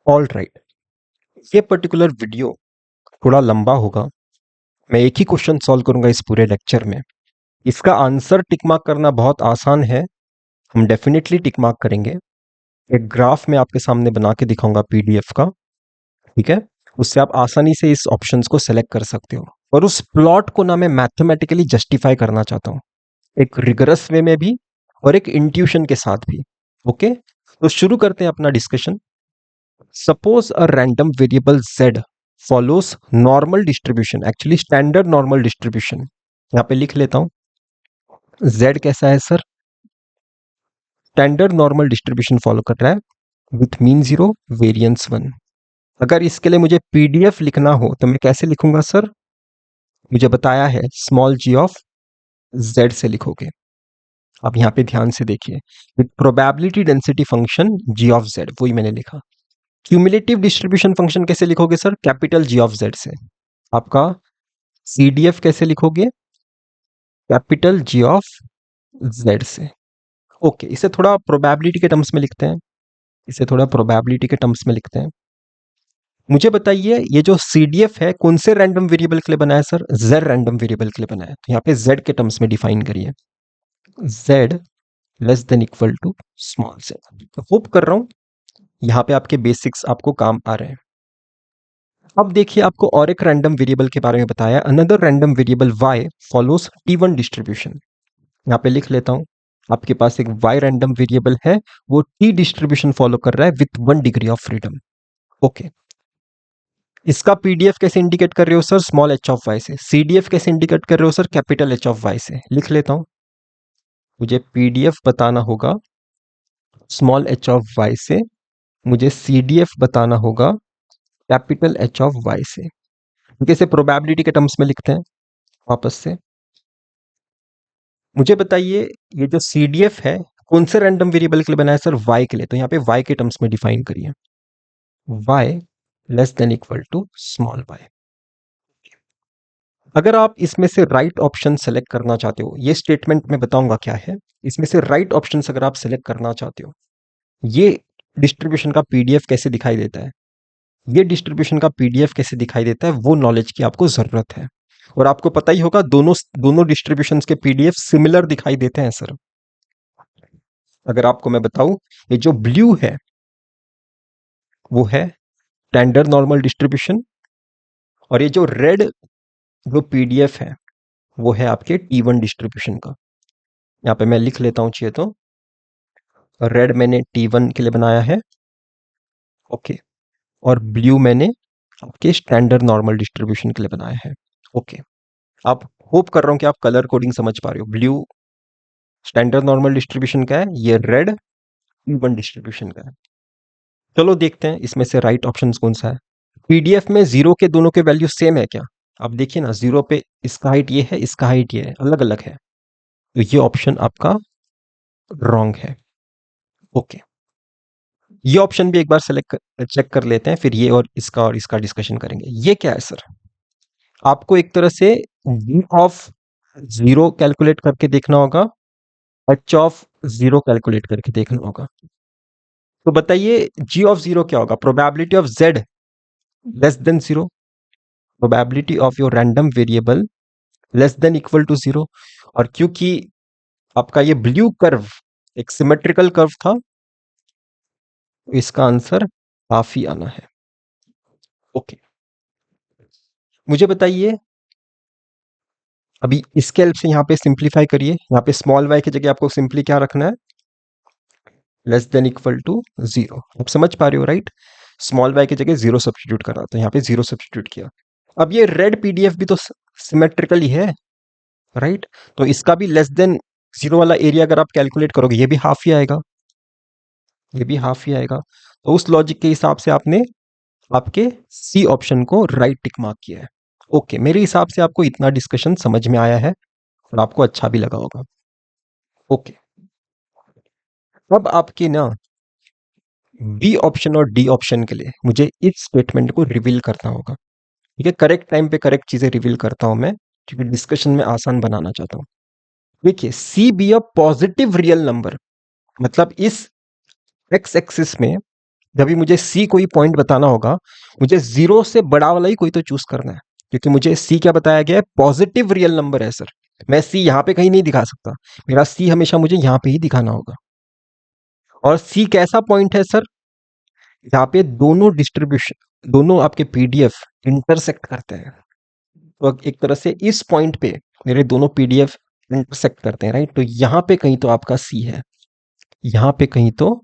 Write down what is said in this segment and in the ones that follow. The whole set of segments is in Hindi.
ऑल राइट, ये पर्टिकुलर वीडियो थोड़ा लंबा होगा। मैं एक ही क्वेश्चन सॉल्व करूंगा इस पूरे लेक्चर में। इसका आंसर टिक मार्क करना बहुत आसान है, हम डेफिनेटली टिक मार्क करेंगे। एक ग्राफ मैं आपके सामने बना के दिखाऊंगा पीडीएफ का, ठीक है। उससे आप आसानी से इस ऑप्शंस को सेलेक्ट कर सकते हो, और उस प्लॉट को ना मैं मैथमेटिकली जस्टिफाई करना चाहता हूँ, एक रिगरस वे में भी और एक इंट्यूशन के साथ भी। ओके, तो शुरू करते हैं अपना discussion. Suppose a random variable z follows normal distribution, actually standard normal distribution. यहां पे लिख लेता हूं z कैसा है sir, standard normal distribution follow कर रहा है विथ मीन 0 वेरिएंस 1। अगर इसके लिए मुझे पीडीएफ लिखना हो तो मैं कैसे लिखूंगा सर, मुझे बताया है स्मॉल g ऑफ z से लिखोगे। अब यहां पे ध्यान से देखिए, with probability density function g of z, वही मैंने लिखा। क्यूमुलेटिव डिस्ट्रीब्यूशन फंक्शन कैसे लिखोगे sir, capital G of Z से। आपका CDF कैसे लिखोगे, कैपिटल G ऑफ Z से। ओके, इसे थोड़ा प्रोबेबिलिटी के टर्म्स में लिखते हैं, इसे थोड़ा प्रोबेबिलिटी के टर्म्स में लिखते हैं। मुझे बताइए ये जो CDF है कौन से रैंडम वेरिएबल के लिए बना है सर, Z रैंडम वेरिएबल के लिए बना है। तो यहाँ पे Z के टर्म्स में डिफाइन करिए, Z less than equal to small z। Hope कर रहा हूं यहाँ पे आपके बेसिक्स आपको काम आ रहे हैं। अब देखिए आपको और एक रैंडम वेरिएबल के बारे में बताया, another random variable y follows t1 distribution. यहाँ पे लिख लेता हूं, आपके पास एक y रैंडम वेरिएबल है, वो t डिस्ट्रीब्यूशन फॉलो कर रहा है with 1 degree of freedom. Okay, इसका पीडीएफ कैसे इंडिकेट कर रहे हो sir, small h of y से। CDF कैसे इंडिकेट कर रहे हो sir, capital H of y से। लिख लेता हूं, मुझे पीडीएफ बताना होगा स्मॉल h ऑफ y से, मुझे CDF बताना होगा कैपिटल H ऑफ y से। इसे प्रोबेबिलिटी के टर्म्स में लिखते हैं वापस से। मुझे बताइए ये जो CDF है कौन से रैंडम वेरिएबल के लिए बनाया है सर, y के लिए। तो यहाँ पे y के टर्म्स में डिफाइन करिए, y less than equal to small y। अगर आप इसमें से राइट ऑप्शन सेलेक्ट करना चाहते हो, ये स्टेटमेंट में बताऊंगा क्या है, इसमें से राइट ऑप्शन अगर आप सेलेक्ट करना चाहते हो, ये डिस्ट्रीब्यूशन का पीडीएफ कैसे दिखाई देता है, ये डिस्ट्रीब्यूशन का पीडीएफ कैसे दिखाई देता है, वो नॉलेज की आपको जरूरत है। और आपको पता ही होगा दोनों दोनों डिस्ट्रीब्यूशंस के पीडीएफ सिमिलर दिखाई देते हैं सर। अगर आपको मैं बताऊं, ये जो ब्लू है वो है स्टैंडर्ड नॉर्मल डिस्ट्रीब्यूशन, और ये जो रेड जो पीडीएफ है वो है आपके T1 डिस्ट्रीब्यूशन का। यहाँ पे मैं लिख लेता हूं चाहिए तो, रेड मैंने T1 के लिए बनाया है, ओके, और ब्लू मैंने आपके स्टैंडर्ड नॉर्मल डिस्ट्रीब्यूशन के लिए बनाया है। ओके, आप होप कर रहा हूं कि आप कलर कोडिंग समझ पा रहे हो। ब्लू स्टैंडर्ड नॉर्मल डिस्ट्रीब्यूशन का है, ये रेड T1 डिस्ट्रीब्यूशन का है। चलो देखते हैं इसमें से राइट ऑप्शन कौन सा है। पीडीएफ में जीरो के दोनों के वैल्यू सेम है क्या, आप देखिए ना, जीरो पे इसका हाइट ये है, इसका हाइट ये है, अलग अलग है, तो ये ऑप्शन आपका रॉन्ग है। ओके, ये ऑप्शन भी एक बार सेलेक्ट चेक कर लेते हैं, फिर ये और इसका डिस्कशन करेंगे। ये क्या है सर, आपको एक तरह से g ऑफ जीरो कैलकुलेट करके देखना होगा, h ऑफ जीरो कैलकुलेट करके देखना होगा। तो बताइए g ऑफ जीरो क्या होगा, probability of z less than zero, probability of your random variable less than equal to zero. और क्योंकि आपका ये ब्लू कर्व एक सिमेट्रिकल कर्व था, तो इसका आंसर काफी आना है। ओके, मुझे बताइए अभी इसके हेल्प से यहाँ पे सिंप्लीफाई करिए। यहाँ पे स्मॉल y की जगह आपको सिंपली क्या रखना है, less than equal to zero. आप समझ पा रहे हो राइट, स्मॉल y की जगह जीरो सब्स्टिट्यूट करना, तो यहाँ पे जीरो सब्स्टिट्यूट किया। अब ये रेड पीडीएफ भी तो सिमेट्रिकल ही है राइट, तो इसका भी लेस देन जीरो वाला एरिया अगर आप कैलकुलेट करोगे, ये भी हाफ ही आएगा, ये भी हाफ ही आएगा। तो उस लॉजिक के हिसाब से आपने आपके सी ऑप्शन को राइट टिक मार्क किया है। ओके, मेरे हिसाब से आपको इतना डिस्कशन समझ में आया है और आपको अच्छा भी लगा होगा। ओके, अब आपके ना बी ऑप्शन और डी ऑप्शन के लिए मुझे इस स्टेटमेंट को रिवील करना होगा, ठीक है। करेक्ट टाइम पे करेक्ट चीजें रिवील करता हूं मैं, क्योंकि डिस्कशन में आसान बनाना चाहता हूं। देखिए, c be a positive real number, मतलब इस एक्स एक्सिस में जब भी मुझे सी कोई पॉइंट बताना होगा, मुझे जीरो से बड़ा वाला ही कोई तो चूज करना है, क्योंकि मुझे सी क्या बताया गया है, पॉजिटिव रियल नंबर है सर। मैं सी यहाँ पे कहीं नहीं दिखा सकता, मेरा सी हमेशा मुझे यहाँ पे ही दिखाना होगा। और सी कैसा पॉइंट है सर, यहाँ पे दोनों डिस्ट्रीब्यूशन, दोनों आपके पीडीएफ इंटरसेक्ट करते हैं। तो एक तरह से इस पॉइंट पे मेरे दोनों पीडीएफ इंटरसेक्ट करते हैं, राइट। तो यहाँ पे कहीं तो आपका सी है, यहाँ पे कहीं तो,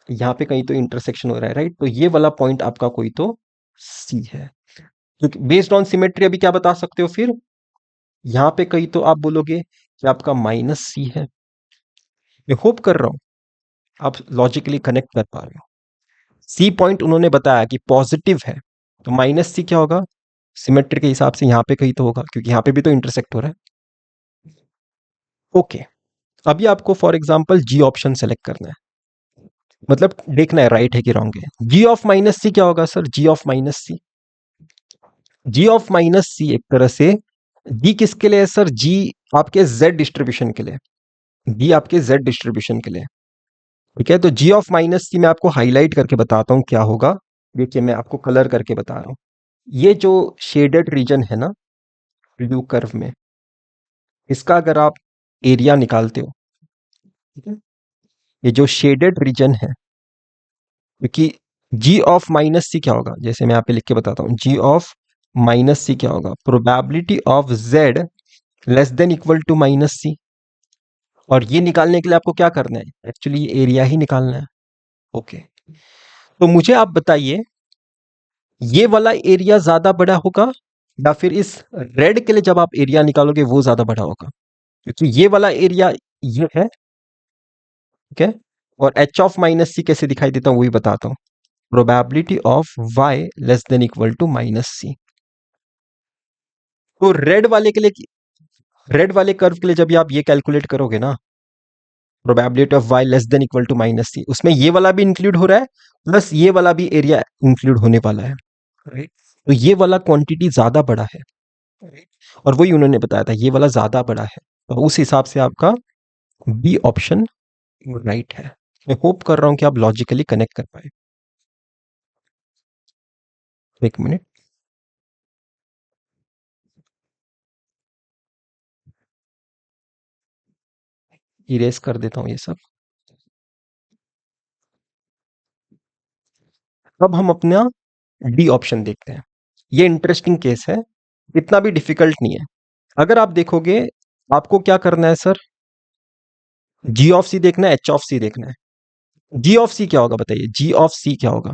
यहाँ पे कहीं तो इंटरसेक्शन हो रहा है, राइट। तो ये वाला पॉइंट आपका कोई तो सी है, क्योंकि बेस्ड ऑन सिमेट्री अभी क्या बता सकते हो फिर, यहाँ पे कहीं तो आप बोलोगे कि आपका माइनस सी है। मैं होप कर रहा हूं आप लॉजिकली कनेक्ट कर पा रहे हो। सी पॉइंट उन्होंने बताया कि पॉजिटिव है, तो माइनस सी क्या होगा, सिमेट्री के हिसाब से यहाँ पे कहीं तो होगा, क्योंकि यहाँ पे भी तो इंटरसेक्ट हो रहा है। ओके, अभी आपको for example G option select करना है, मतलब देखना है राइट है कि रॉन्ग है। जी ऑफ माइनस सी क्या होगा sir, G of minus C, G of minus C एक तरह से, जी किसके लिए है सर, जी आपके जेड डिस्ट्रीब्यूशन के लिए, जी आपके जेड डिस्ट्रीब्यूशन के लिए, ठीक है। तो जी ऑफ माइनस सी मैं आपको हाईलाइट करके बताता हूं क्या होगा। देखिए मैं आपको कलर करके बता रहा हूं, ये जो शेडेड रीजन है ना ब्लू कर्व में, इसका अगर आप एरिया निकालते हो, ठीक है, ये जो शेडेड रीजन है, क्योंकि जी ऑफ माइनस सी क्या होगा, जैसे मैं यहाँ पे लिख के बताता हूँ, जी ऑफ माइनस सी क्या होगा, probability of Z less than equal to minus C. और ये निकालने के लिए आपको क्या करना है, एक्चुअली ये एरिया ही निकालना है। ओके, तो मुझे आप बताइए ये वाला एरिया ज्यादा बड़ा होगा या फिर इस रेड के लिए जब आप एरिया निकालोगे वो ज्यादा बड़ा होगा, क्योंकि ये वाला एरिया ये है, ठीक है। और एच ऑफ माइनस सी कैसे दिखाई देता हूं वही बताता हूं, probability of Y less than equal to minus C. तो रेड वाले के लिए, रेड वाले कर्व के लिए जब आप ये कैलकुलेट करोगे ना, probability of Y less than equal to minus C, उसमें ये वाला भी इंक्लूड हो रहा है प्लस ये वाला भी एरिया इंक्लूड होने वाला है, राइट। तो ये वाला क्वांटिटी ज्यादा बड़ा है, राइट। और वही उन्होंने बताया था ये वाला ज्यादा बड़ा है, तो उस हिसाब से आपका बी ऑप्शन राइट है। मैं होप कर रहा हूं कि आप लॉजिकली कनेक्ट कर पाए। एक मिनट, इरेज कर देता हूं ये सब। अब हम अपना डी ऑप्शन देखते हैं। ये इंटरेस्टिंग केस है, इतना भी डिफिकल्ट नहीं है। अगर आप देखोगे, आपको क्या करना है सर, जी ऑफ सी देखना है, एच ऑफ सी देखना है। जी ऑफ सी क्या होगा बताइए, जी ऑफ सी क्या होगा,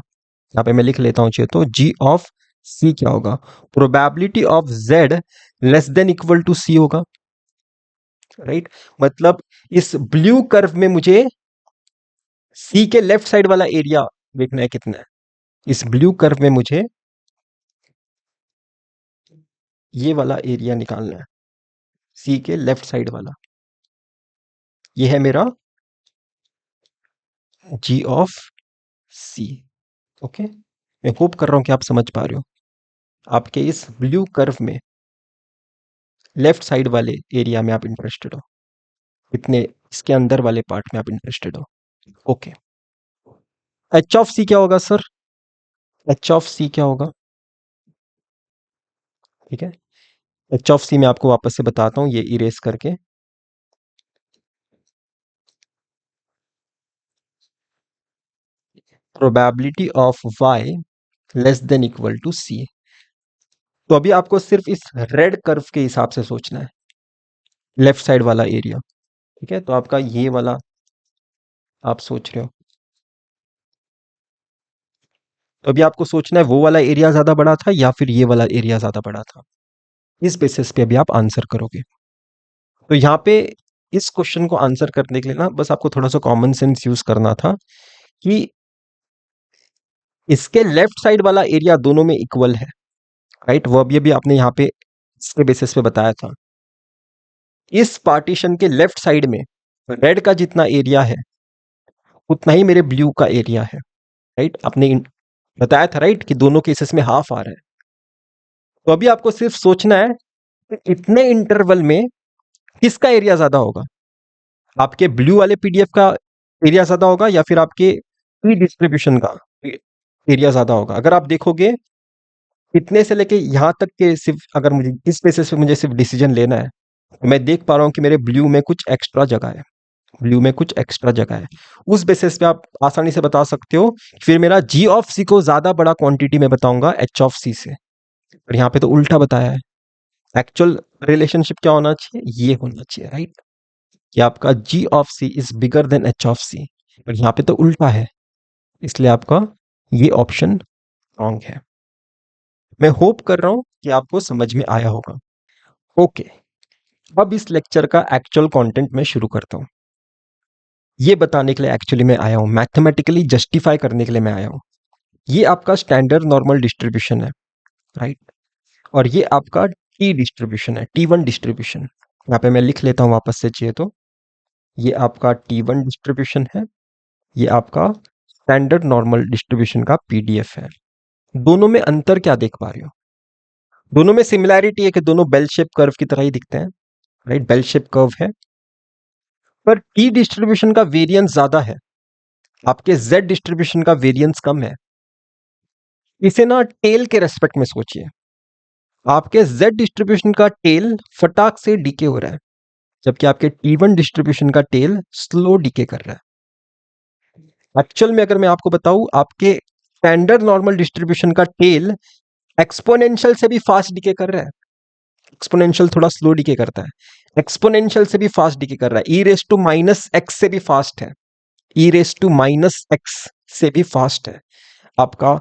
यहाँ पे मैं लिख लेता हूं चाहिए तो, जी ऑफ सी क्या होगा, probability of Z less than equal to C होगा, राइट। मतलब इस ब्लू कर्व में मुझे सी के लेफ्ट साइड वाला एरिया देखना है कितना है, इस ब्लू कर्व में मुझे ये वाला एरिया निकालना है, सी के लेफ्ट साइड वाला, ये है मेरा जी ऑफ सी। ओके, मैं होप कर रहा हूं कि आप समझ पा रहे हो। आपके इस ब्लू कर्व में लेफ्ट साइड वाले एरिया में आप इंटरेस्टेड हो, इतने इसके अंदर वाले पार्ट में आप इंटरेस्टेड हो। ओके, एच ऑफ सी क्या होगा सर, एच ऑफ सी क्या होगा, ठीक है। एच ऑफ सी मैं आपको वापस से बताता हूं, ये इरेज करके, probability of Y less than equal to C. तो अभी आपको सिर्फ इस रेड कर्व के हिसाब से सोचना है, लेफ्ट साइड वाला एरिया, ठीक है। तो आपका ये वाला आप सोच रहे हो, तो अभी आपको सोचना है वो वाला एरिया ज्यादा बड़ा था या फिर ये वाला एरिया ज्यादा बड़ा था, इस बेसिस पे अभी आप आंसर करोगे। तो यहाँ पे इस क्वेश्चन को आंसर करने के लिए ना बस आपको थोड़ा सा कॉमन सेंस यूज करना था कि इसके लेफ्ट साइड वाला एरिया दोनों में इक्वल है, राइट। वो अभी अभी आपने यहाँ पे इसके बेसिस पे बताया था, इस पार्टीशन के लेफ्ट साइड में रेड का जितना एरिया है उतना ही मेरे ब्लू का एरिया है, राइट। आपने बताया था राइट कि दोनों केसेस में हाफ आ रहा है। तो अभी आपको सिर्फ सोचना है कि इतने इंटरवल में किसका एरिया ज्यादा होगा, आपके ब्लू वाले पीडीएफ का एरिया ज्यादा होगा या फिर आपके ई डिस्ट्रीब्यूशन का एरिया ज्यादा होगा। अगर आप देखोगे इतने से लेके यहाँ तक के, सिर्फ अगर मुझे इस बेसिस पे मुझे सिर्फ डिसीजन लेना है, तो मैं देख पा रहा हूँ कि मेरे ब्लू में कुछ एक्स्ट्रा जगह है, ब्लू में कुछ एक्स्ट्रा जगह है। उस बेसिस पे आप आसानी से बता सकते हो। फिर मेरा जी ऑफ सी को ज्यादा बड़ा क्वांटिटी में बताऊंगा एच ऑफ सी से, और यहाँ पे तो उल्टा बताया है। एक्चुअल रिलेशनशिप क्या होना चाहिए, ये होना चाहिए, राइट, कि आपका G of C is bigger than H of C, और यहाँ पे तो उल्टा है, इसलिए आपका ये ऑप्शन रॉन्ग है। मैं होप कर रहा हूं कि आपको समझ में आया होगा। ओके, अब इस लेक्चर का एक्चुअल कंटेंट मैं शुरू करता हूं। ये बताने के लिए एक्चुअली मैं आया हूं, मैथमेटिकली जस्टिफाई करने के लिए मैं आया हूं। ये आपका स्टैंडर्ड नॉर्मल डिस्ट्रीब्यूशन है, राइट, और ये आपका टी डिस्ट्रीब्यूशन है, टी वन डिस्ट्रीब्यूशन। यहाँ पे मैं लिख लेता हूँ वापस से चाहिए तो। ये आपका टी वन डिस्ट्रीब्यूशन है, ये आपका स्टैंडर्ड नॉर्मल डिस्ट्रीब्यूशन का पीडीएफ है। दोनों में अंतर क्या देख पा रहे हो? दोनों में सिमिलैरिटी है कि दोनों बेल शेप कर्व की तरह ही दिखते हैं, राइट, बेल शेप कर्व है, पर टी डिस्ट्रीब्यूशन का वेरिएंस ज्यादा है, आपके जेड डिस्ट्रीब्यूशन का वेरिएंस कम है। इसे ना टेल के रेस्पेक्ट में सोचिए। आपके जेड डिस्ट्रीब्यूशन का टेल फटाक से डीके हो रहा है, जबकि आपके टी वन डिस्ट्रीब्यूशन का टेल स्लो डीके कर रहा है। एक्चुअल में अगर मैं आपको बताऊं, आपके स्टैंडर्ड नॉर्मल डिस्ट्रीब्यूशन का टेल एक्सपोनेंशियल से भी फास्ट डीके कर रहा है। एक्सपोनेंशियल थोड़ा स्लो डीके करता है, एक्सपोनेंशियल से भी फास्ट डीके कर रहा है, ई रेस टू माइनस एक्स से भी फास्ट है, ई रेस टू माइनस एक्स से भी फास्ट है आपका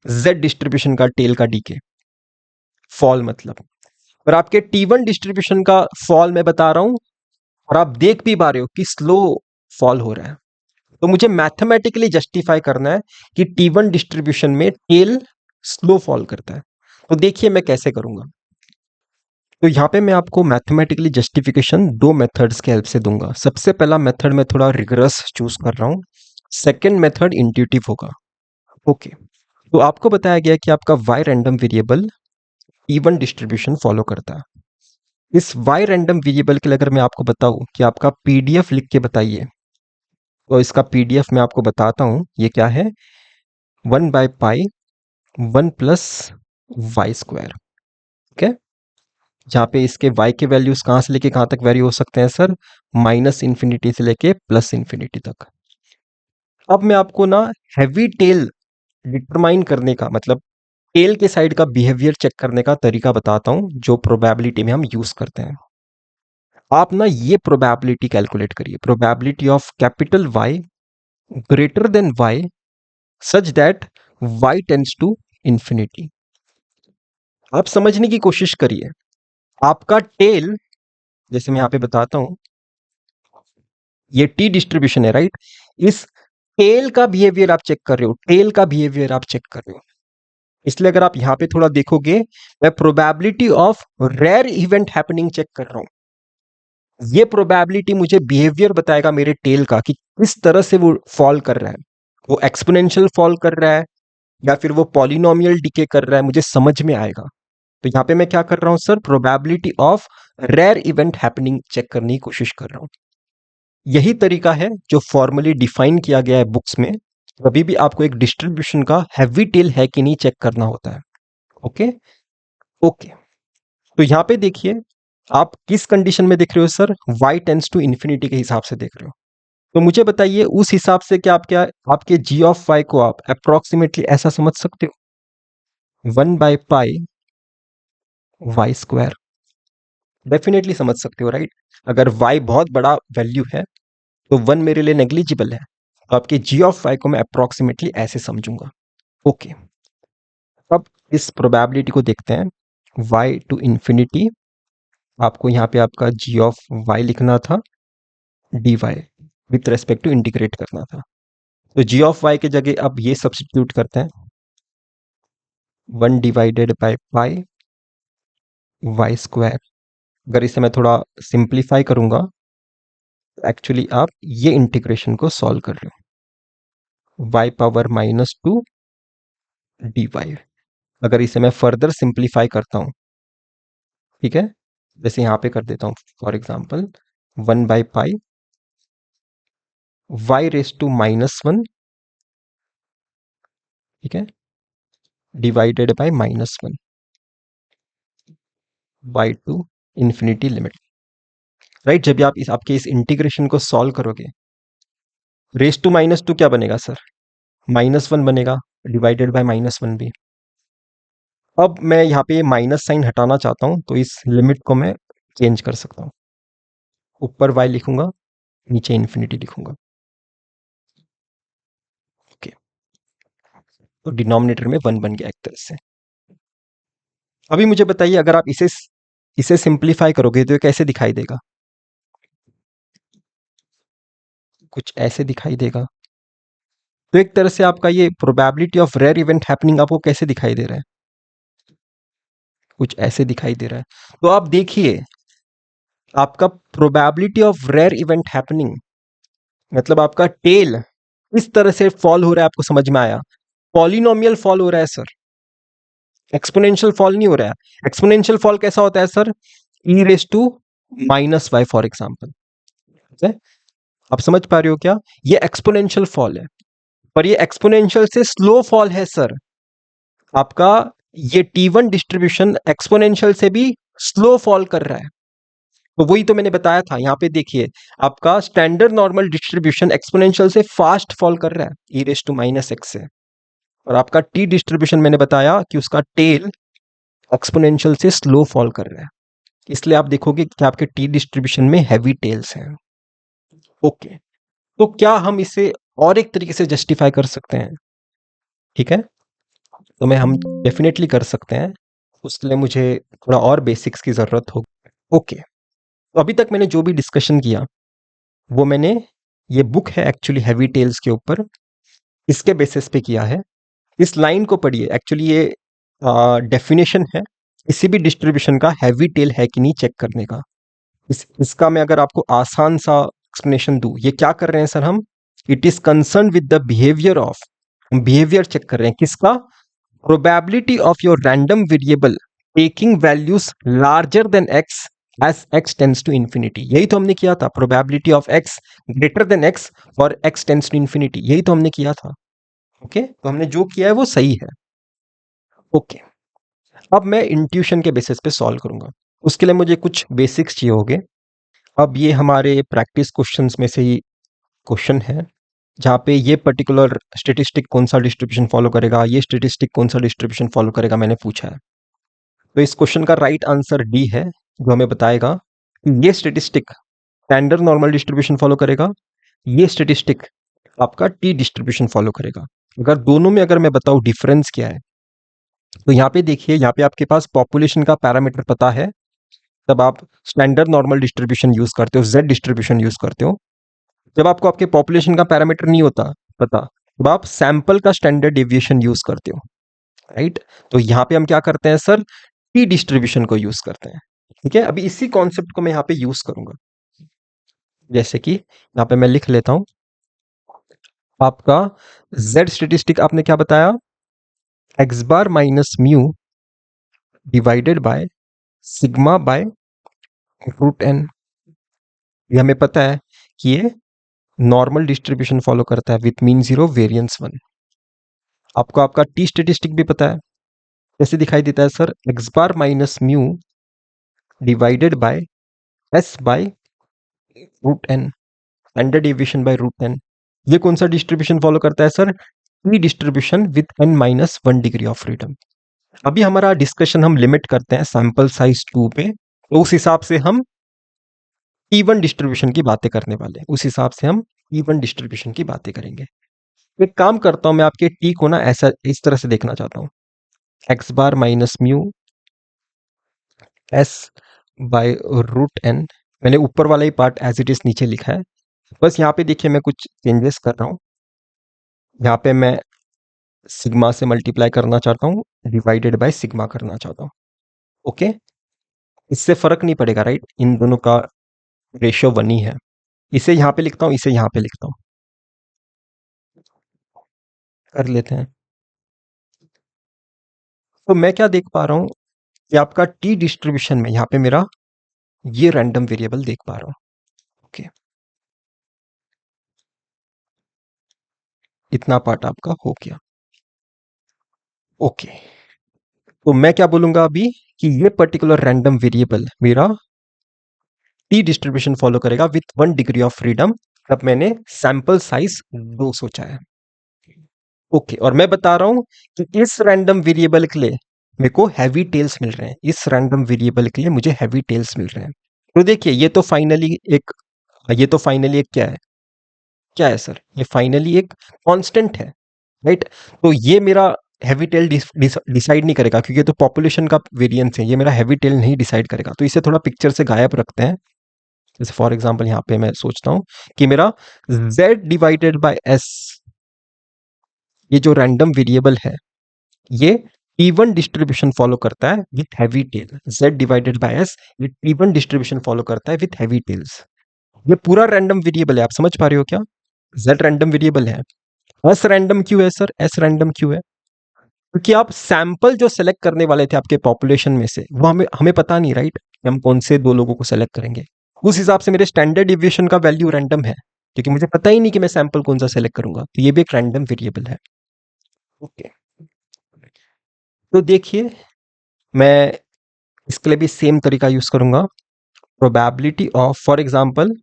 जेड डिस्ट्रीब्यूशन का टेल का डीके फॉल मतलब। और आपके टी वन डिस्ट्रीब्यूशन का फॉल मैं बता रहा हूं, और आप देख भी पा रहे हो कि स्लो फॉल हो रहा है। तो मुझे मैथमेटिकली जस्टिफाई करना है कि टी वन डिस्ट्रीब्यूशन में टेल स्लो फॉल करता है। तो देखिए मैं कैसे करूंगा। तो यहाँ पे मैं आपको मैथमेटिकली जस्टिफिकेशन दो मेथड्स के हेल्प से दूंगा। सबसे पहला मेथड मैं थोड़ा रिगरस चूज कर रहा हूँ, सेकेंड मेथड इंट्यूटिव होगा। ओके, तो आपको बताया गया कि आपका y random variable even distribution follow करता है। इस वाई रैंडम वेरिएबल के लिए अगर मैं आपको बताऊं कि आपका पीडीएफ लिख के बताइए, तो इसका पीडीएफ मैं आपको बताता हूं। ये क्या है, 1/पाई 1+y²। ठीक है, जहाँ पे इसके y के वैल्यूज कहाँ से लेके कहाँ तक वेरी हो सकते हैं सर, -इन्फिनिटी से लेके +इन्फिनिटी तक। अब मैं आपको ना हैवी टेल डिटरमाइन करने का, मतलब टेल के साइड का बिहेवियर चेक करने का तरीका बताता हूं, जो प्रोबेबिलिटी में हम यूज करते हैं। आप ना ये प्रोबेबिलिटी कैलकुलेट करिए, probability of capital Y greater than y such that y tends to infinity. आप समझने की कोशिश करिए, आपका टेल, जैसे मैं यहां पे बताता हूं, ये टी डिस्ट्रीब्यूशन है, राइट, इस टेल का बिहेवियर आप चेक कर रहे हो, टेल का बिहेवियर आप चेक कर रहे हो। इसलिए अगर आप यहां पे थोड़ा देखोगे, मैं probability of rare event happening check कर रहा हूं। ये प्रोबेबिलिटी मुझे बिहेवियर बताएगा मेरे टेल का कि किस तरह से वो फॉल कर रहा है, वो एक्सपोनेंशियल फॉल कर रहा है या फिर वो पॉलिनोमियल डिके कर रहा है, मुझे समझ में आएगा। तो यहां पे मैं क्या कर रहा हूं sir, probability of rare event happening check करने की कोशिश कर रहा हूं। यही तरीका है जो फॉर्मली डिफाइन किया गया है बुक्स में। कभी भी आपको एक डिस्ट्रीब्यूशन का हैवी टेल है कि नहीं चेक करना होता है। ओके, ओके, तो यहां पे देखिए, आप किस कंडीशन में देख रहे हो sir, y tends to infinity के हिसाब से देख रहे हो। तो मुझे बताइए उस हिसाब से क्या आप, क्या आपके g ऑफ y को आप अप्रोक्सीमेटली ऐसा समझ सकते हो, 1/पाई y²। डेफिनेटली समझ सकते हो, राइट। अगर y बहुत बड़ा वैल्यू है तो 1 मेरे लिए नेग्लिजिबल है, तो आपके g ऑफ y को मैं अप्रोक्सीमेटली ऐसे समझूंगा। ओके, अब इस प्रोबेबिलिटी को देखते हैं, y टू इंफिनिटी, आपको यहाँ पे आपका g ऑफ y लिखना था, dy with respect to integrate करना था। तो g ऑफ y के जगह अब ये सब्स्टिट्यूट करते हैं, 1/पाई y²। अगर इसे मैं थोड़ा सिंप्लीफाई करूंगा, तो एक्चुअली आप ये इंटीग्रेशन को सॉल्व कर रहे हो, y⁻²dy। अगर इसे मैं फर्दर सिंप्लीफाई करता हूं, ठीक है, जैसे यहां पे कर देता हूं, फॉर एग्जांपल 1/पाई y⁻⁻1 ठीक है, divided by -1 by two infinity limit, right. जब आप आपके इस इंटीग्रेशन को सॉल्व करोगे, रेस टू -2 क्या बनेगा सर? -1 बनेगा, डिवाइडेड बाय -1 भी। अब मैं यहाँ पे माइनस साइन हटाना चाहता हूँ, तो इस लिमिट को मैं चेंज कर सकता हूँ। ऊपर y लिखूंगा, नीचे इन्फिनिटी लिखूंगा। ओके, तो डिनोमिनेटर में 1 बन गया एक तरह से। अभी मुझे बताइए, अगर आप इसे सिंप्लीफाई करोगे तो ये कैसे दिखाई देगा? कुछ ऐसे दिखाई देगा। तो एक तरह से आपका ये probability of rare event happening आपको कैसे दिखाई दे रहा है? कुछ ऐसे दिखाई दे रहा है। तो आप देखिए, आपका probability of rare event happening मतलब आपका टेल इस तरह से फॉल हो रहा है, आपको समझ में आया? पॉलिनोमियल फॉल हो रहा है सर, एक्सपोनेंशियल फॉल नहीं हो रहा है। एक्सपोनेंशियल फॉल कैसा होता है sir? E raise to -y for example. आप समझ पा रहे हो क्या? ये एक्सपोनेंशियल फॉल है, पर ये एक्सपोनेंशियल से स्लो फॉल है सर। आपका ये T1 डिस्ट्रीब्यूशन एक्सपोनेंशियल से भी स्लो फॉल कर रहा है। तो वही तो मैंने बताया था, यहां पे देखिए, आपका स्टैंडर्ड नॉर्मल डिस्ट्रीब्यूशन एक्सपोनेंशियल से फास्ट फॉल कर रहा है ई रेस टू -x से, और आपका टी डिस्ट्रीब्यूशन मैंने बताया कि उसका टेल एक्सपोनेंशियल से स्लो फॉल कर रहा है। इसलिए आप देखोगे कि आपके टी डिस्ट्रीब्यूशन में हैवी टेल्स हैं। ओके, तो क्या हम इसे और एक तरीके से जस्टिफाई कर सकते हैं? ठीक है, तो हम डेफिनेटली कर सकते हैं। उसके लिए मुझे थोड़ा और बेसिक्स की जरूरत होगी। ओके, तो अभी तक मैंने जो भी डिस्कशन किया वो मैंने, ये बुक है एक्चुअली हैवी टेल्स के ऊपर, इसके बेसिस पे किया है। इस लाइन को पढ़िए, एक्चुअली ये डेफिनेशन है किसी भी डिस्ट्रीब्यूशन का हैवी टेल है कि नहीं चेक करने का। इसका मैं अगर आपको आसान सा एक्सप्लेनेशन दूं, ये क्या कर रहे हैं सर हम? It is concern with the behaviour of, behaviour check कर रहे हैं किसका? Probability of your random variable taking values larger than x as x tends to infinity. यही तो हमने किया था, probability of x greater than x और एक्स टेंस टू इन्फिनिटी, यही तो हमने किया था। ओके, तो हमने जो किया है वो सही है। ओके, अब मैं इंट्यूशन के बेसिस पे सॉल्व करूंगा। उसके लिए मुझे कुछ बेसिक्स चाहिए होंगे। अब ये हमारे प्रैक्टिस क्वेश्चंस में से ही क्वेश्चन है, जहाँ पे ये पर्टिकुलर स्टेटिस्टिक कौन सा डिस्ट्रीब्यूशन फॉलो करेगा, ये स्टेटिस्टिक कौन सा डिस्ट्रीब्यूशन फॉलो करेगा, मैंने पूछा है। तो इस क्वेश्चन का राइट आंसर डी है, जो हमें बताएगा कि ये statistic standard normal distribution follow करेगा, ये स्टेटिस्टिक आपका टी डिस्ट्रीब्यूशन फॉलो करेगा। अगर दोनों में अगर मैं बताऊं डिफरेंस क्या है, तो यहाँ पे देखिए, यहाँ पे आपके पास पॉपुलेशन का पैरामीटर पता है, तब आप स्टैंडर्ड नॉर्मल डिस्ट्रीब्यूशन यूज करते हो, जेड डिस्ट्रीब्यूशन यूज करते हो। जब आपको आपके पॉपुलेशन का पैरामीटर नहीं होता पता, तब आप सैंपल का स्टैंडर्ड डेविएशन यूज करते हो, राइट। तो यहाँ पे हम क्या करते हैं सर? टी डिस्ट्रीब्यूशन को यूज करते हैं। ठीक है, अभी इसी कॉन्सेप्ट को मैं यहाँ पे यूज करूंगा। जैसे कि यहाँ पे मैं लिख लेता हूं, आपका जेड स्टेटिस्टिक आपने क्या बताया? X bar minus mu divided by sigma by root n. ये हमें पता है कि ये नॉर्मल डिस्ट्रीब्यूशन फॉलो करता है विथ मीन 0 वेरिएंस 1। आपको आपका टी स्टेटिस्टिक भी पता है, कैसे दिखाई देता है sir? X bar minus mu divided by s by root n, standard deviation by root n. ये कौन सा डिस्ट्रीब्यूशन फॉलो करता है sir? T distribution with n-1 degree of freedom. अभी हमारा डिस्कशन हम लिमिट करते हैं सैंपल साइज 2 पे, तो उस हिसाब से हम T1 डिस्ट्रीब्यूशन की बातें करने वाले हैं, उस हिसाब से हम T1 डिस्ट्रीब्यूशन की बातें करेंगे। एक काम करता हूं, मैं आपके टी को ना ऐसा इस तरह से देखना चाहता हूं, x bar minus mu s by root n. मैंने ऊपर वाला ही पार्ट एज इट इज नीचे लिखा है, बस यहाँ पे देखिए मैं कुछ चेंजेस कर रहा हूँ। यहाँ पे मैं सिग्मा से मल्टीप्लाई करना चाहता हूँ, डिवाइडेड बाय सिग्मा करना चाहता हूँ। ओके, इससे फर्क नहीं पड़ेगा, राइट, इन दोनों का रेशियो 1 ही है। इसे यहाँ पे लिखता हूँ, इसे यहाँ पे लिखता हूँ, कर लेते हैं। तो मैं क्या देख पा रहा हूँ कि आपका टी डिस्ट्रीब्यूशन में यहाँ पे मेरा ये रैंडम वेरिएबल देख पा रहा हूँ। ओके, इतना पार्ट आपका हो गया। ओके, तो मैं क्या बोलूंगा अभी कि ये पर्टिकुलर रैंडम वेरिएबल मेरा टी डिस्ट्रीब्यूशन फॉलो करेगा विथ 1 डिग्री ऑफ फ्रीडम, तब मैंने सैंपल साइज 2 सोचा है। ओके, और मैं बता रहा हूं कि इस रैंडम वेरिएबल के लिए मेरे को हैवी टेल्स मिल रहे हैं, इस रैंडम वेरिएबल के लिए मुझे हैवी टेल्स मिल रहे हैं। तो देखिए ये तो फाइनली एक क्या है सर, ये फाइनली एक कांस्टेंट है, राइट? तो ये मेरा हैवी टेल डिसाइड नहीं करेगा, क्योंकि ये तो पॉपुलेशन का वेरिएंस है, ये मेरा हैवी टेल नहीं डिसाइड करेगा। तो इसे थोड़ा पिक्चर से गायब रखते हैं। जैसे फॉर एग्जांपल यहाँ पे मैं सोचता हूँ कि मेरा z डिवाइडेड बाय s, ये जो रैंडम वेरिएबल है, ये T1 डिस्ट्रीब्यूशन फॉलो करता है with heavy tail. z divided by s, ये T1 डिस्ट्रीब्यूशन फॉलो करता है विथ हैवी टेल्स। ये पूरा रैंडम वेरिएबल है, आप समझ पा रहे हो क्या? z रैंडम वेरिएबल है। s रैंडम क्यों है सर? s रैंडम क्यों है? क्योंकि आप सैंपल जो सेलेक्ट करने वाले थे आपके पॉपुलेशन में से, वो हमें हमें पता नहीं, राइट? हम कौन से 2 लोगों को सेलेक्ट करेंगे। उस हिसाब से मेरे स्टैंडर्ड डिविएशन का वैल्यू रैंडम है, क्योंकि मुझे पता ही नहीं कि मैं सैंपल कौन सा सेलेक्ट करूंगा। तो ये भी एक रैंडम वेरिएबल है। ओके, तो देखिए, मैं इसके लिए भी सेम तरीका यूज करूंगा। प्रोबेबिलिटी ऑफ, फॉर एग्जांपल,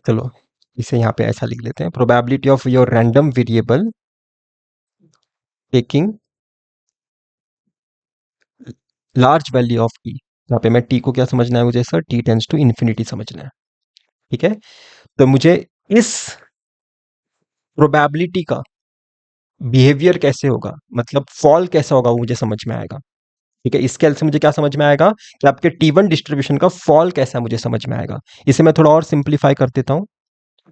चलो इसे यहाँ पे ऐसा लिख लेते हैं, probability of your random variable taking large value of t. यहाँ पे मैं टी को क्या समझना है मुझे sir? T tends to infinity समझना है, ठीक है? तो मुझे इस प्रोबेबिलिटी का बिहेवियर कैसे होगा, मतलब फॉल कैसा होगा, वो मुझे समझ में आएगा। ठीक है, इस स्केल से मुझे क्या समझ में आएगा कि आपके T1 डिस्ट्रीब्यूशन का फॉल कैसा है, मुझे समझ में आएगा। इसे मैं थोड़ा और सिंप्लीफाई कर देता हूं,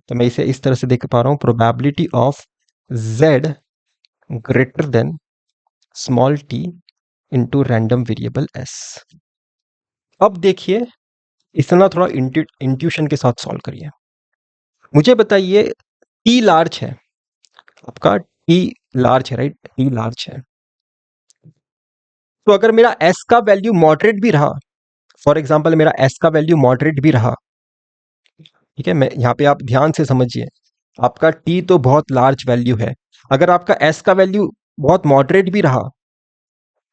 तो मैं इसे इस तरह से देख पा रहा हूं, probability of z greater than small t into random variable s। अब देखिए, इसे ना थोड़ा इंट्यूशन के साथ सॉल्व करिए। मुझे बताइए, t लार्ज है, आपका t लार्ज है, राइट? t लार्ज है, तो अगर मेरा s का वैल्यू मॉडरेट भी रहा, फॉर एग्जाम्पल मेरा s का वैल्यू मॉडरेट भी रहा, ठीक है, मैं यहाँ पे आप ध्यान से समझिए, आपका t तो बहुत लार्ज वैल्यू है, अगर आपका s का वैल्यू बहुत मॉडरेट भी रहा,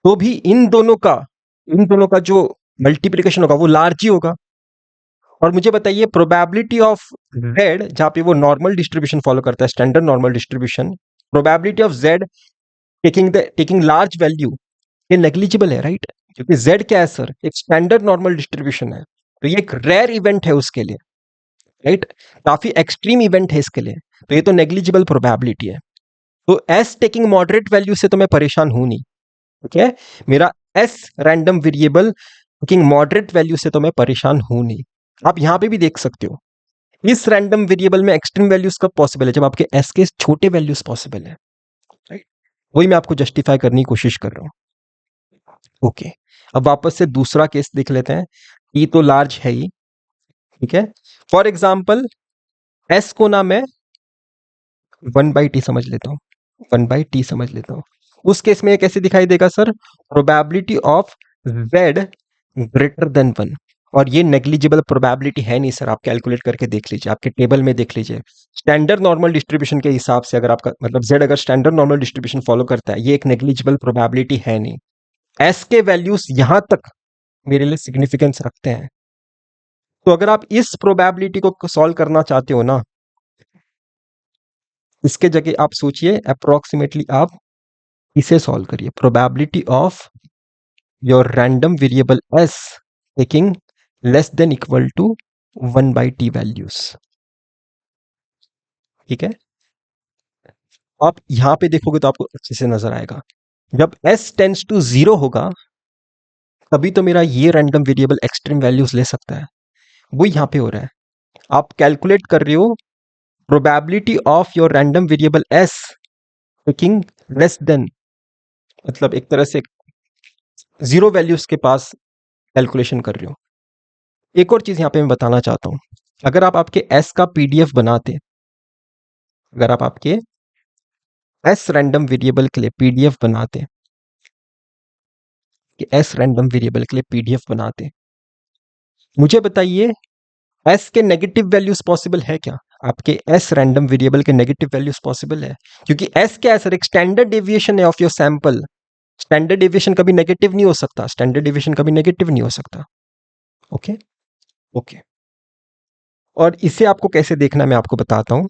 तो भी इन दोनों का जो मल्टीप्लिकेशन होगा वो लार्ज ही होगा। और मुझे बताइए, प्रोबेबिलिटी ऑफ z, जहाँ पे वो नॉर्मल डिस्ट्रीब्यूशन फॉलो करता है, standard normal distribution, probability of z taking large value, ये नेग्लिजिबल है, राइट? क्योंकि z क्या है सर? एक स्टैंडर्ड नॉर्मल डिस्ट्रीब्यूशन है, तो ये एक रेयर इवेंट है उसके लिए, राइट? काफी एक्सट्रीम इवेंट है इसके लिए, तो ये तो नेग्लिजिबल प्रोबेबिलिटी है। तो एस टेकिंग मॉडरेट वैल्यू से तो मैं परेशान हूं नहीं, ठीक है? मेरा S random variable taking moderate value से तो मैं परेशान हूं नहीं। आप यहां पे भी देख सकते हो, इस रैंडम वेरिएबल में एक्सट्रीम वैल्यूज कब पॉसिबल है? जब आपके एस के छोटे वैल्यूज पॉसिबल है, राइट? वही मैं आपको जस्टिफाई करने की कोशिश कर रहा हूं। ओके, अब वापस से दूसरा केस देख लेते हैं। ई तो लार्ज है ही, ठीक है? फॉर एग्जाम्पल, एस को ना मैं 1/t समझ लेता हूँ, 1/t समझ लेता हूँ। उस केस में ये कैसे दिखाई देगा sir? Probability of z greater than 1, और ये नेग्लिजिबल प्रोबेबिलिटी है नहीं सर, आप कैलकुलेट करके देख लीजिए, आपके टेबल में देख लीजिए। स्टैंडर्ड नॉर्मल डिस्ट्रीब्यूशन के हिसाब से, अगर आपका मतलब z अगर स्टैंडर्ड नॉर्मल डिस्ट्रीब्यूशन फॉलो करता है, ये एक नेग्लिजिबल प्रोबेबिलिटी है नहीं। s के वैल्यूज यहां तक मेरे लिए सिग्निफिकेंस रखते हैं। तो अगर आप इस प्रोबेबिलिटी को सॉल्व करना चाहते हो ना, इसके जगह आप सोचिए, अप्रोक्सीमेटली आप इसे सॉल्व करिए, probability of your random variable s taking less than equal to 1/t values, ठीक है? आप यहां पे देखोगे तो आपको अच्छे से नजर आएगा, जब s टेंस टू 0 होगा, तभी तो मेरा ये रैंडम वेरिएबल एक्सट्रीम वैल्यूज ले सकता है। वो यहां पे हो रहा है, आप कैलकुलेट कर रहे हो probability of your random variable s taking less then, मतलब एक तरह से 0 वैल्यूज के पास कैलकुलेशन कर रहे हो। एक और चीज यहां पे मैं बताना चाहता हूं, अगर आप आपके s का पीडीएफ बनाते, अगर आप आपके s रैंडम वेरिएबल के लिए पीडीएफ बनाते, कि s रैंडम वेरिएबल के लिए पीडीएफ बनाते, मुझे बताइए s के नेगेटिव वैल्यूज पॉसिबल है क्या? आपके एस रैंडम वेरिएबल के नेगेटिव वैल्यूज पॉसिबल है, क्योंकि एस क्या है सर, एक स्टैंडर्ड डेविएशन है of your sample. Standard deviation कभी नेगेटिव नहीं हो सकता, स्टैंडर्ड डेविएशन कभी नेगेटिव नहीं हो सकता। Okay okay. और इसे आपको कैसे देखना मैं आपको बताता हूं।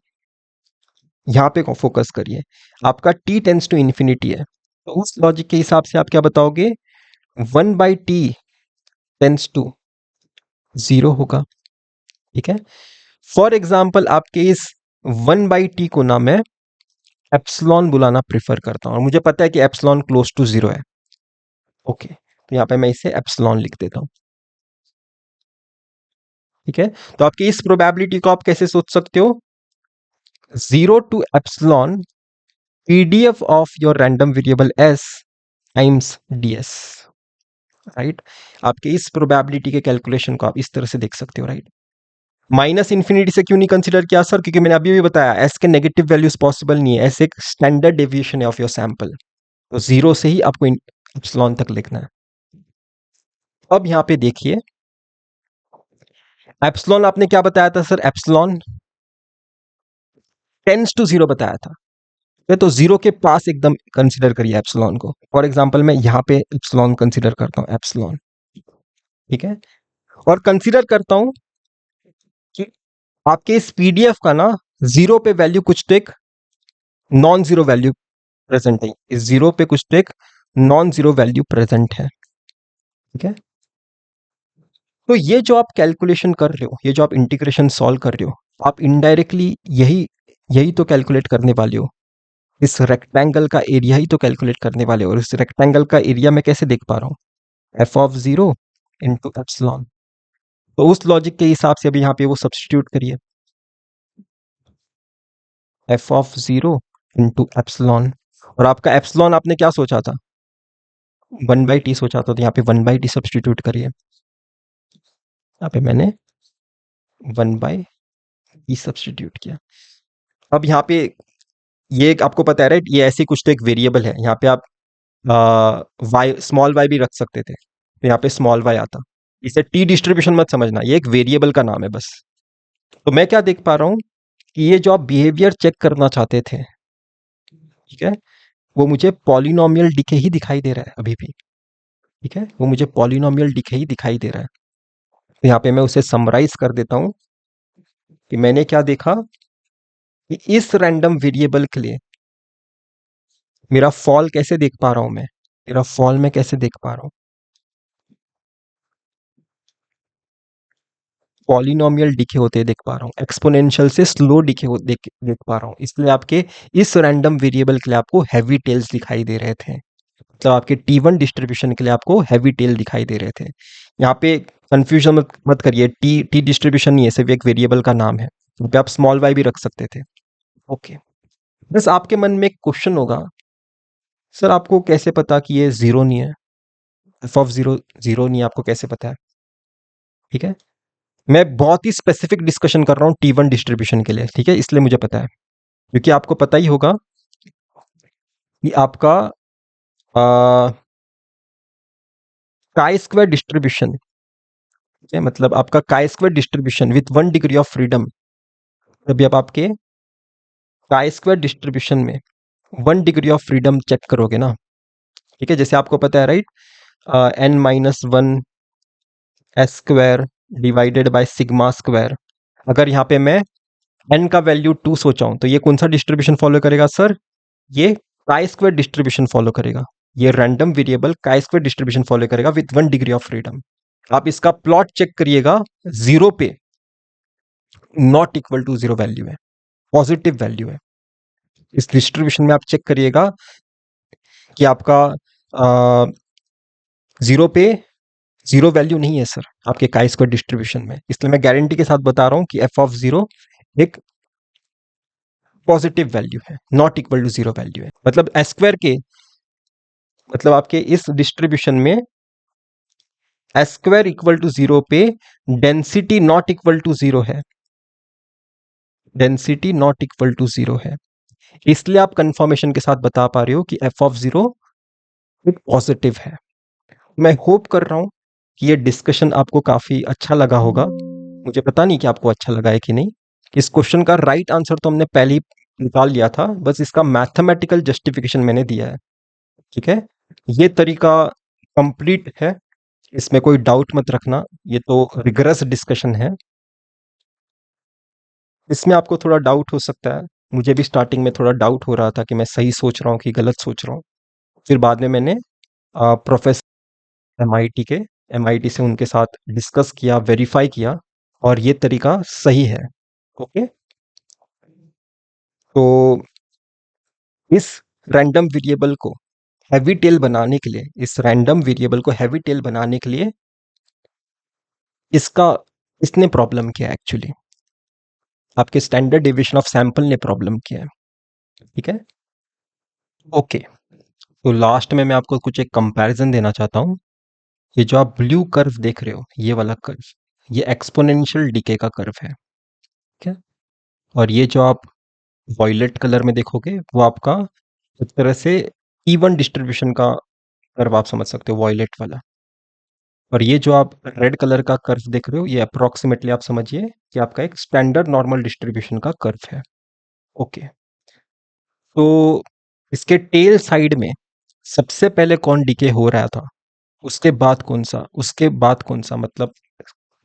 यहां पे फोकस करिए, आपका टी टेंस टू इन्फिनिटी है, तो उस लॉजिक के हिसाब से आप क्या बताओगे, 1/t टेंस टू 0 होगा। ठीक है। फॉर एग्जाम्पल आपके इस 1/t को ना मैं एप्सिलॉन बुलाना प्रेफर करता हूं, और मुझे पता है कि एप्सिलॉन क्लोज टू 0 है। ओके, तो यहां पे मैं इसे एप्सिलॉन लिख देता हूं। ठीक है, तो आपकी इस प्रोबेबिलिटी को आप कैसे सोच सकते हो, 0 to epsilon PDF of your random variable s times ds. Right, आपके इस प्रोबेबिलिटी के कैलकुलेशन को आप इस तरह से देख सकते हो। राइट, माइनस इन्फिनिटी से क्यों नहीं कंसीडर किया सर, क्योंकि मैंने अभी भी बताया एस के नेगेटिव वैल्यूज पॉसिबल नहीं है, एस एक स्टैंडर्ड डेविएशन है ऑफ योर सैंपल, तो 0 से ही आपको एप्सिलॉन तक लिखना है। अब यहां पे देखिए, एप्सिलॉन आपने क्या बताया था सर, एप्सिलॉन टेंस टू 0 बताया था, तो 0 के पास एकदम कंसीडर करिए एप्सिलॉन को। फॉर एग्जांपल मैं यहां पे एप्सिलॉन कंसीडर करता हूं, एप्सिलॉन। ठीक है, और कंसीडर करता हूं कि आपके इस पीडीएफ का ना 0 पे वैल्यू कुछ तो एक नॉन जीरो वैल्यू प्रेजेंट है, इस 0 पे कुछ तो एक नॉन जीरो वैल्यू प्रेजेंट है। ठीक है, तो ये जो आप कैलकुलेशन कर रहे हो, ये जो आप इंटीग्रेशन सॉल्व कर रहे हो, आप इनडायरेक्टली यही यही तो कैलकुलेट करने वाले हो, इस रेक्टेंगल का एरिया ही तो कैलकुलेट करने वाले हो। और इस रेक्टेंगल का एरिया मैं कैसे देख पा रहा हूँ, एफ ऑफ 0 इंटू एप्सिलॉन। तो उस लॉजिक के हिसाब से अभी यहाँ पे वो सब्स्टिट्यूट करिए, एफ ऑफ 0 इंटू एप्सिलॉन, और आपका एप्सिलॉन आपने क्या सोचा था, 1/t सोचा था, तो यहाँ पे 1/t सब्स्टिट्यूट करिए। यहाँ पे मैंने 1/t सब्स्टिट्यूट किया। अब यहाँ पे ये एक आपको पता है राइट, ये ऐसी कुछ तो एक वेरिएबल है, यहाँ पे आप वाई स्मॉल वाई भी रख सकते थे, तो यहाँ पे स्मॉल वाई आता। इसे टी डिस्ट्रीब्यूशन मत समझना, ये एक वेरिएबल का नाम है बस। तो मैं क्या देख पा रहा हूँ कि ये जो आप बिहेवियर चेक करना चाहते थे, ठीक है, वो मुझे पॉलिनोमियल डिके ही दिखाई दे रहा है अभी भी। ठीक है, वो मुझे पॉलिनोमियल डिके ही दिखाई दे रहा है। तो यहाँ पे मैं उसे समराइज कर देता हूँ कि मैंने क्या देखा, कि इस रैंडम वेरिएबल के लिए मेरा फॉल कैसे देख पा रहा हूं मैं, मेरा फॉल मैं कैसे देख पा रहा हूं, पॉलिनोमियल डिके होते देख पा रहा हूं, एक्सपोनेंशियल से स्लो डिके हो देख पा रहा हूं। इसलिए आपके इस रैंडम वेरिएबल के लिए आपको हैवी टेल्स दिखाई दे रहे थे, मतलब आपके T1 डिस्ट्रीब्यूशन के लिए आपको हैवी टेल दिखाई दे रहे थे। यहाँ पे कंफ्यूजन मत करिए, टी डिस्ट्रीब्यूशन नहीं है, सिर्फ एक वेरिएबल का नाम है, यहाँ पे आप स्मॉल वाई भी रख सकते थे। ओके, बस आपके मन में एक क्वेश्चन होगा, सर आपको कैसे पता कि ये 0 नहीं है, एफ ऑफ 0 0 नहीं है, आपको कैसे पता है। ठीक है, मैं बहुत ही स्पेसिफिक डिस्कशन कर रहा हूँ T1 डिस्ट्रीब्यूशन के लिए, ठीक है, इसलिए मुझे पता है, क्योंकि आपको पता ही होगा कि आपका काई स्क्वायर डिस्ट्रीब्यूशन, ठीक है, मतलब आपका chi square distribution with 1 degree of freedom, जब आप आपके काई स्क्वायर डिस्ट्रीब्यूशन में 1 डिग्री ऑफ फ्रीडम चेक करोगे ना, ठीक है, जैसे आपको पता है right, n-1 S square divided by sigma square, अगर यहाँ पे मैं n का वैल्यू 2 सोचा हूं, तो ये कौन सा डिस्ट्रीब्यूशन फॉलो करेगा सर, ये काई स्क्वायर डिस्ट्रीब्यूशन फॉलो करेगा, ये random variable chi square distribution follow करेगा विथ 1 डिग्री ऑफ फ्रीडम। आप इसका प्लॉट चेक करिएगा, 0 पे नॉट इक्वल टू 0 वैल्यू है, पॉजिटिव वैल्यू है। इस डिस्ट्रीब्यूशन में आप चेक करिएगा कि आपका 0 पे 0 वैल्यू नहीं है सर आपके काई स्क्वायर डिस्ट्रीब्यूशन में, इसलिए मैं गारंटी के साथ बता रहा हूं कि एफ ऑफ 0 एक पॉजिटिव वैल्यू है, नॉट इक्वल टू 0 वैल्यू है। मतलब एस स्क्वायर के, मतलब आपके इस डिस्ट्रीब्यूशन में एस स्क्वायर इक्वल टू 0 पे डेंसिटी नॉट इक्वल टू 0 है, डेंसिटी नॉट इक्वल टू 0 है, इसलिए आप कंफर्मेशन के साथ बता पा रहे हो कि एफ ऑफ 0 एक पॉजिटिव है। मैं होप कर रहा हूं कि ये डिस्कशन आपको काफी अच्छा लगा होगा, मुझे पता नहीं कि आपको अच्छा लगा है कि नहीं। इस क्वेश्चन का राइट आंसर तो हमने पहले ही निकाल लिया था, बस इसका मैथमेटिकल जस्टिफिकेशन मैंने दिया है। ठीक है, ये तरीका कंप्लीट है, इसमें कोई डाउट मत रखना, ये तो रिगरस डिस्कशन है। इसमें आपको थोड़ा डाउट हो सकता है, मुझे भी स्टार्टिंग में थोड़ा डाउट हो रहा था कि मैं सही सोच रहा हूँ कि गलत सोच रहा हूँ। फिर बाद में मैंने प्रोफेसर एमआईटी के एमआईटी से उनके साथ डिस्कस किया, वेरीफाई किया, और ये तरीका सही है। ओके, तो इस रैंडम वेरिएबल को हैवी टेल बनाने के लिए, इस रैंडम वेरिएबल को हैवी टेल बनाने के लिए इसका इसने प्रॉब्लम किया एक्चुअली, आपके स्टैंडर्ड डेविएशन ऑफ सैंपल ने प्रॉब्लम किया है। ठीक है, ओके। तो लास्ट में मैं आपको कुछ एक कंपैरिजन देना चाहता हूँ। ये जो आप ब्लू कर्व देख रहे हो, ये वाला कर्व, ये एक्सपोनेंशियल डिके का कर्व है। ठीक है, और ये जो आप वॉयलेट कलर में देखोगे वो आपका एक तरह से इवन डिस्ट्रीब्यूशन का कर्व आप समझ सकते हो, वॉयलेट वाला। और ये जो आप रेड कलर का कर्व देख रहे हो, ये अप्रोक्सीमेटली आप समझिए कि आपका एक स्टैंडर्ड नॉर्मल डिस्ट्रीब्यूशन का कर्व है। ओके, तो इसके टेल साइड में सबसे पहले कौन डिके हो रहा था, उसके बाद कौन सा, उसके बाद कौन सा, मतलब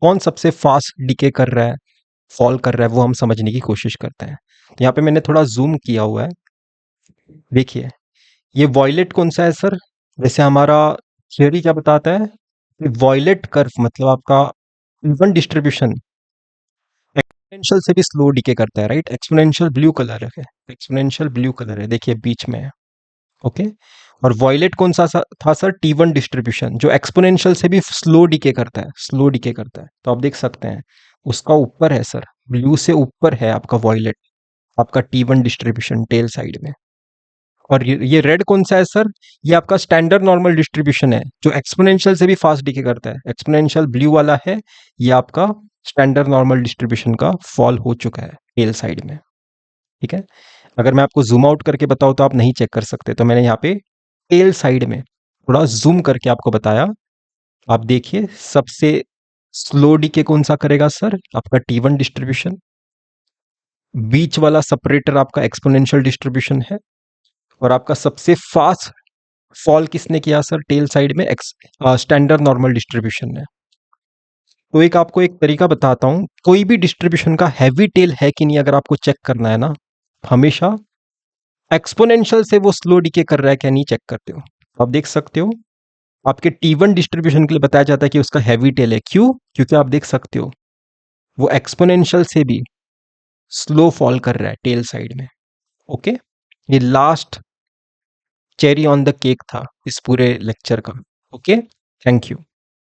कौन सबसे फास्ट डिके कर रहा है, फॉल कर रहा है, वो हम समझने की कोशिश करते हैं। तो यहाँ पे मैंने थोड़ा जूम किया हुआ है, देखिए ये वॉयलेट कौन सा है सर। वैसे हमारा थियोरी क्या बताता है कि वॉयलेट कर्व मतलब आपका इवन डिस्ट्रीब्यूशन एक्सपोनेंशियल से भी स्लो डिके करता है, राइट। एक्सपोनेंशियल ब्लू कलर है, एक्सपोनेंशियल ब्लू कलर है, देखिए बीच में है। ओके, और वॉयलेट कौन सा था सर, टी1 डिस्ट्रीब्यूशन, जो एक्सपोनेंशियल से भी स्लो डिके करता है, स्लो डिके करता है। तो आप देख सकते हैं उसका ऊपर है सर, ब्लू से ऊपर है आपका वॉयलेट, आपका टी1 डिस्ट्रीब्यूशन टेल साइड में। और ये रेड कौन सा है सर, ये आपका स्टैंडर्ड नॉर्मल डिस्ट्रीब्यूशन है, जो एक्सपोनेंशियल से भी फास्ट डिके करता है। एक्सपोनेंशियल ब्लू वाला है, ये आपका स्टैंडर्ड नॉर्मल डिस्ट्रीब्यूशन का फॉल हो चुका है टेल साइड में। ठीक है, अगर मैं आपको जूम आउट करके बताऊं तो आप नहीं चेक कर सकते, तो मैंने यहाँ पे टेल साइड में थोड़ा जूम करके आपको बताया। आप देखिए सबसे स्लो डीके कौन सा करेगा सर, आपका टी1 डिस्ट्रीब्यूशन। बीच वाला सेपरेटर आपका एक्सपोनेंशियल डिस्ट्रीब्यूशन है, और आपका सबसे फास्ट फॉल किसने किया सर, टेल साइड में स्टैंडर्ड नॉर्मल डिस्ट्रीब्यूशन है। तो एक आपको एक तरीका बताता हूं, कोई भी डिस्ट्रीब्यूशन का हैवी टेल है कि नहीं, अगर आपको चेक करना है ना, हमेशा एक्सपोनेंशियल से वो स्लो डीके कर रहा है क्या नहीं चेक करते हो। आप देख सकते हो आपके टी1 डिस्ट्रीब्यूशन के लिए बताया जाता है कि उसका हैवी टेल है, क्यों, क्योंकि आप देख सकते हो वो एक्सपोनेंशियल से भी स्लो फॉल कर रहा है टेल साइड में। ओके, ये last cherry on the cake था इस पूरे लेक्चर का। Okay, thank you.